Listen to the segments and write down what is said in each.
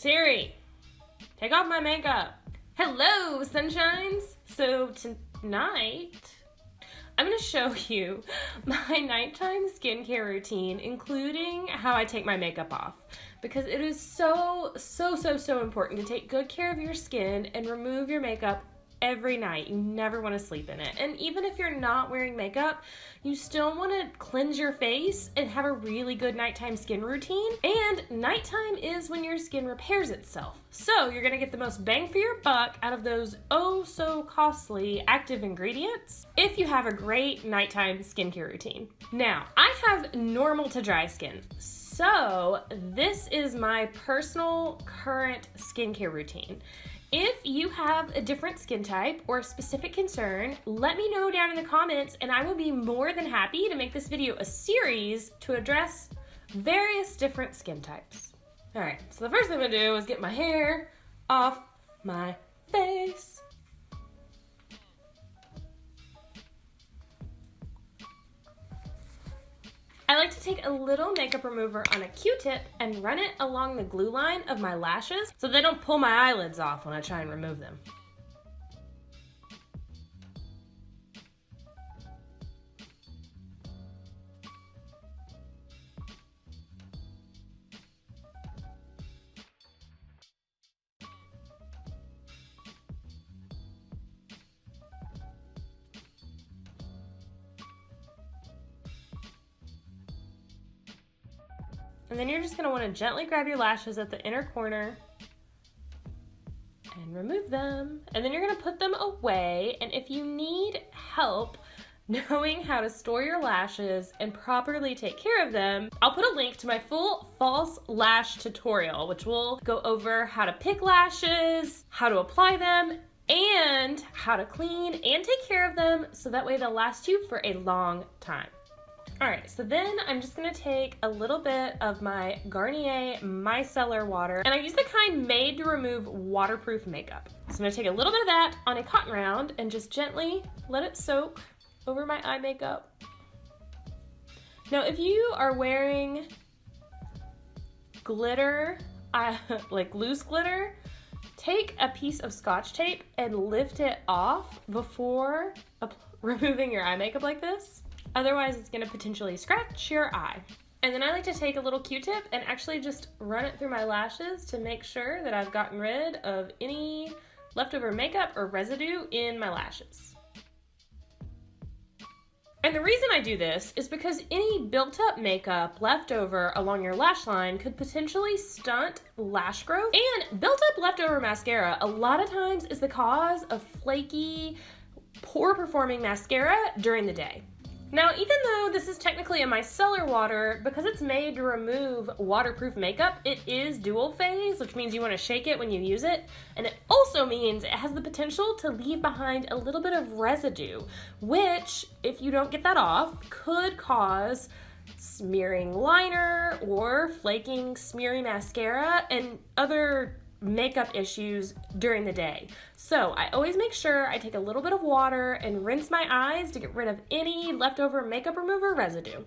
Siri, take off my makeup. Hello, sunshines. So tonight, I'm going to show you my nighttime skincare routine, including how I take my makeup off. Because it is so important to take good care of your skin and remove your makeup every night. You never want to sleep in it. And even if you're not wearing makeup, you still want to cleanse your face and have a really good nighttime skin routine. And nighttime is when your skin repairs itself. So you're going to get the most bang for your buck out of those oh so costly active ingredients if you have a great nighttime skincare routine. Now, I have normal to dry skin. So this is my personal current skincare routine. If you have a different skin type or a specific concern, let me know down in the comments and I will be more than happy to make this video a series to address various different skin types. All right, so the first thing I'm gonna do is get my hair off my face. I like to take a little makeup remover on a Q-tip and run it along the glue line of my lashes so they don't pull my eyelids off when I try and remove them. And then you're just gonna wanna gently grab your lashes at the inner corner and remove them. And then you're gonna put them away. And if you need help knowing how to store your lashes and properly take care of them, I'll put a link to my full false lash tutorial, which will go over how to pick lashes, how to apply them, and how to clean and take care of them so that way they'll last you for a long time. All right, so then I'm just gonna take a little bit of my Garnier Micellar water, and I use the kind made to remove waterproof makeup. So I'm gonna take a little bit of that on a cotton round and just gently let it soak over my eye makeup. Now, if you are wearing glitter, like loose glitter, take a piece of Scotch tape and lift it off before removing your eye makeup like this. Otherwise, it's gonna potentially scratch your eye. And then I like to take a little Q-tip and actually just run it through my lashes to make sure that I've gotten rid of any leftover makeup or residue in my lashes. And the reason I do this is because any built-up makeup left over along your lash line could potentially stunt lash growth. And built-up leftover mascara a lot of times is the cause of flaky, poor-performing mascara during the day. Now, even though this is technically a micellar water, because it's made to remove waterproof makeup, it is dual phase, which means you want to shake it when you use it. And it also means it has the potential to leave behind a little bit of residue, which, if you don't get that off, could cause smearing liner or flaking, smeary mascara and other makeup issues during the day. So I always make sure I take a little bit of water and rinse my eyes to get rid of any leftover makeup remover residue.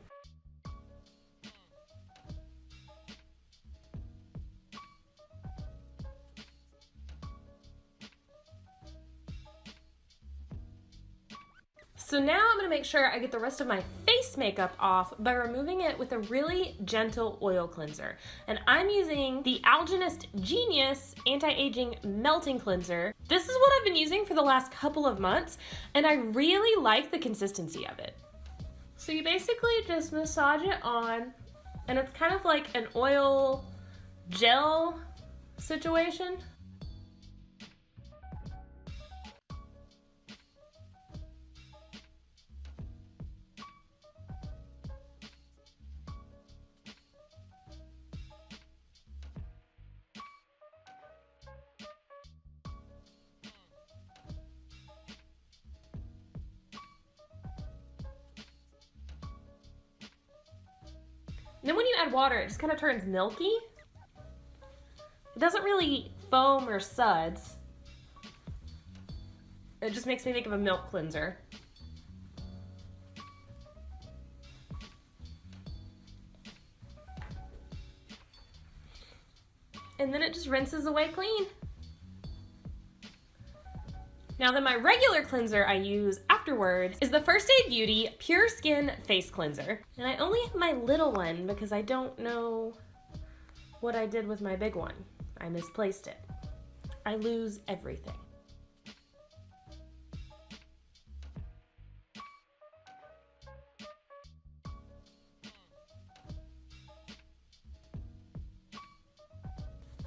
So now I'm gonna make sure I get the rest of my face makeup off by removing it with a really gentle oil cleanser. And I'm using the Algenist Genius Anti-Aging Melting Cleanser. This is what I've been using for the last couple of months, and I really like the consistency of it. So you basically just massage it on, and it's kind of like an oil gel situation. And then when you add water, it just kind of turns milky. It doesn't really foam or suds. It just makes me think of a milk cleanser. and then it just rinses away clean. Now then, my regular cleanser I use afterwards is the First Aid Beauty Pure Skin Face Cleanser. And I only have my little one because I don't know what I did with my big one. I misplaced it. I lose everything.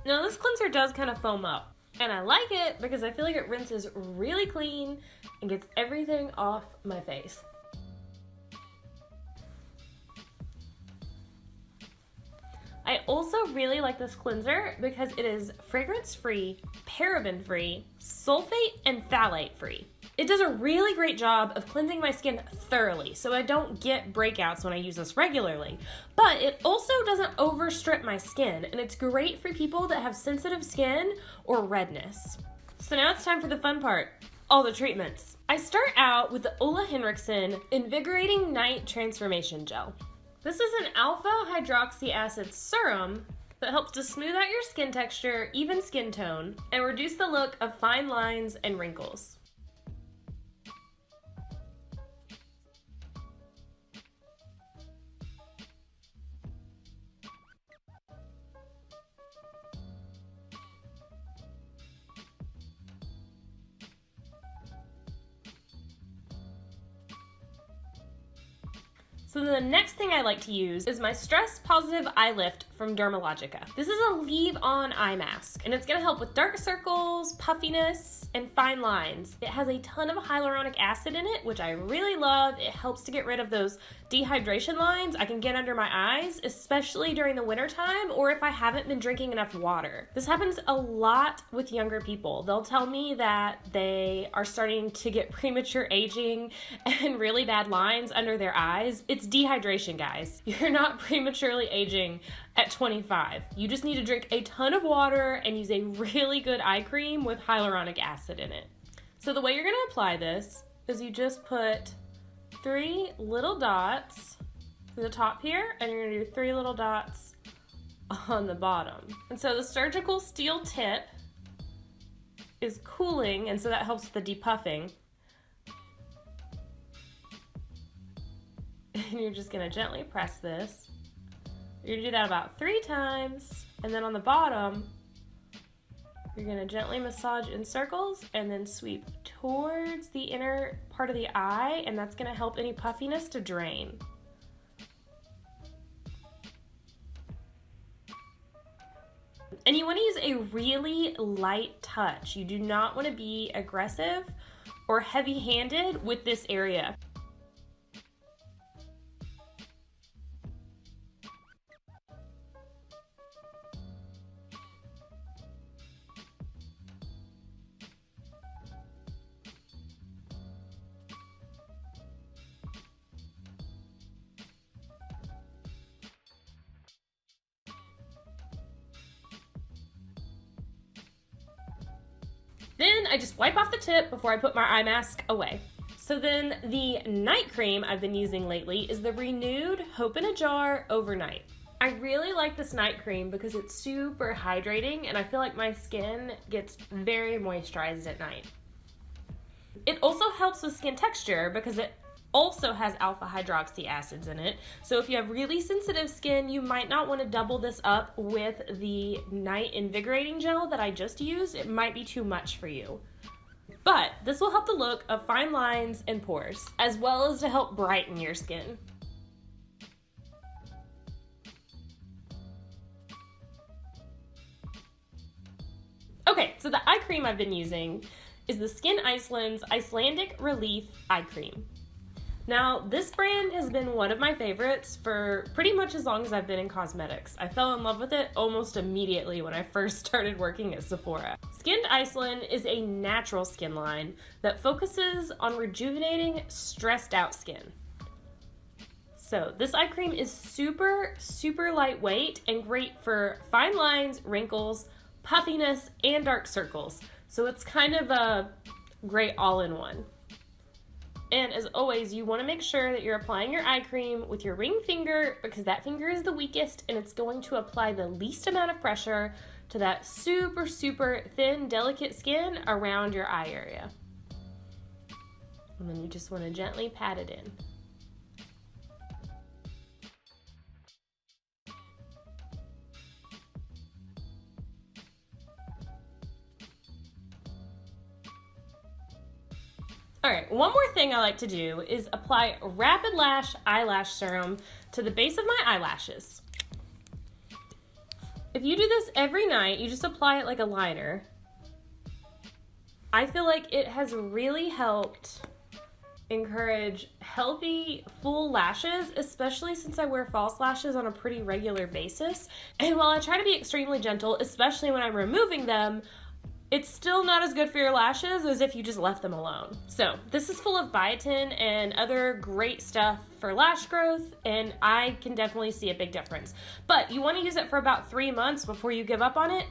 Now this cleanser does kind of foam up. And I like it because I feel like it rinses really clean and gets everything off my face. I also really like this cleanser because it is fragrance-free, paraben-free, sulfate and phthalate-free. It does a really great job of cleansing my skin thoroughly, so I don't get breakouts when I use this regularly. But it also doesn't overstrip my skin, and it's great for people that have sensitive skin or redness. So now it's time for the fun part, all the treatments. I start out with the Henriksen Invigorating Night Transformation Gel. This is an alpha hydroxy acid serum that helps to smooth out your skin texture, even skin tone, and reduce the look of fine lines and wrinkles. So the next thing I like to use is my Stress Positive Eye Lift from Dermalogica. This is a leave-on eye mask, and it's gonna help with dark circles, puffiness, and fine lines. It has a ton of hyaluronic acid in it, which I really love. It helps to get rid of those dehydration lines I can get under my eyes, especially during the winter time or if I haven't been drinking enough water. This happens a lot with younger people. They'll tell me that they are starting to get premature aging and really bad lines under their eyes. It's dehydration, guys. You're not prematurely aging at 25. You just need to drink a ton of water and use a really good eye cream with hyaluronic acid in it. So the way you're gonna apply this is you just put 3 little dots to the top here, and you're gonna do 3 little dots on the bottom. And so the surgical steel tip is cooling, and so that helps with the depuffing. And you're just gonna gently press this. You're gonna do that about 3 times, and then on the bottom, you're gonna gently massage in circles and then sweep towards the inner part of the eye, and that's gonna help any puffiness to drain. And you wanna use a really light touch. You do not wanna be aggressive or heavy-handed with this area. Then I just wipe off the tip before I put my eye mask away. So then the night cream I've been using lately is the Renewed Hope in a Jar Overnight. I really like this night cream because it's super hydrating and I feel like my skin gets very moisturized at night. It also helps with skin texture because it also has alpha hydroxy acids in it. So if you have really sensitive skin, you might not want to double this up with the night invigorating gel that I just used. It might be too much for you. But this will help the look of fine lines and pores, as well as to help brighten your skin. Okay, so the eye cream I've been using is the Skyn Iceland's Icelandic Relief Eye Cream. Now, this brand has been one of my favorites for pretty much as long as I've been in cosmetics. I fell in love with it almost immediately when I first started working at Sephora. Skyn Iceland is a natural skin line that focuses on rejuvenating stressed out skin. So this eye cream is super, super lightweight and great for fine lines, wrinkles, puffiness, and dark circles. So it's kind of a great all-in-one. And as always, you want to make sure that you're applying your eye cream with your ring finger because that finger is the weakest and it's going to apply the least amount of pressure to that super, super thin, delicate skin around your eye area. And then you just want to gently pat it in. Alright, one more thing I like to do is apply Rapid Lash Eyelash Serum to the base of my eyelashes. If you do this every night, you just apply it like a liner. I feel like it has really helped encourage healthy, full lashes, especially since I wear false lashes on a pretty regular basis. And while I try to be extremely gentle, especially when I'm removing them, it's still not as good for your lashes as if you just left them alone. So this is full of biotin and other great stuff for lash growth, and I can definitely see a big difference. But you want to use it for about 3 months before you give up on it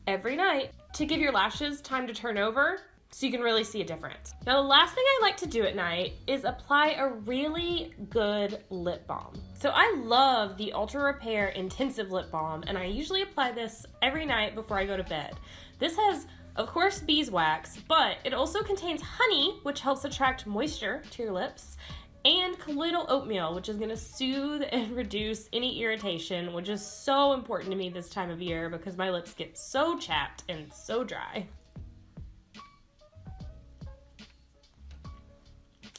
every night to give your lashes time to turn over so you can really see a difference. Now the last thing I like to do at night is apply a really good lip balm. So I love the Ultra Repair Intensive Lip Balm, and I usually apply this every night before I go to bed. This has, of course, beeswax, but it also contains honey, which helps attract moisture to your lips, and colloidal oatmeal, which is going to soothe and reduce any irritation, which is so important to me this time of year because my lips get so chapped and so dry.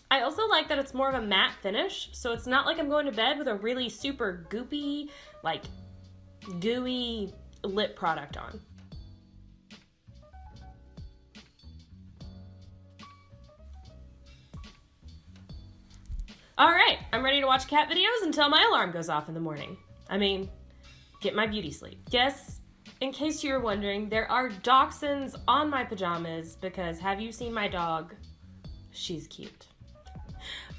I also like that it's more of a matte finish, so it's not like I'm going to bed with a really super goopy, like gooey lip product on. All right, I'm ready to watch cat videos until my alarm goes off in the morning. I mean, get my beauty sleep. Yes, in case you were wondering, there are dachshunds on my pajamas because have you seen my dog? She's cute.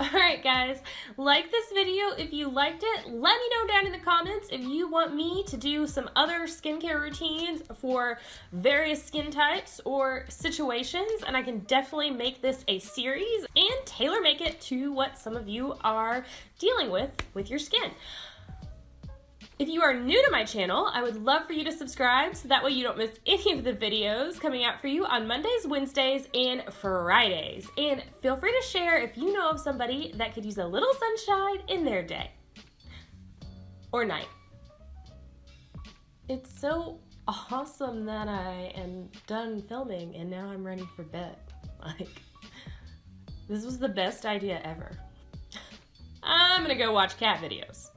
All right, guys, like this video if you liked it. Let me know down in the comments if you want me to do some other skincare routines for various skin types or situations, and I can definitely make this a series and tailor make it to what some of you are dealing with your skin. If you are new to my channel, I would love for you to subscribe so that way you don't miss any of the videos coming out for you on Mondays, Wednesdays, and Fridays. And feel free to share if you know of somebody that could use a little sunshine in their day or night. It's so awesome that I am done filming and now I'm ready for bed. Like, this was the best idea ever. I'm gonna go watch cat videos.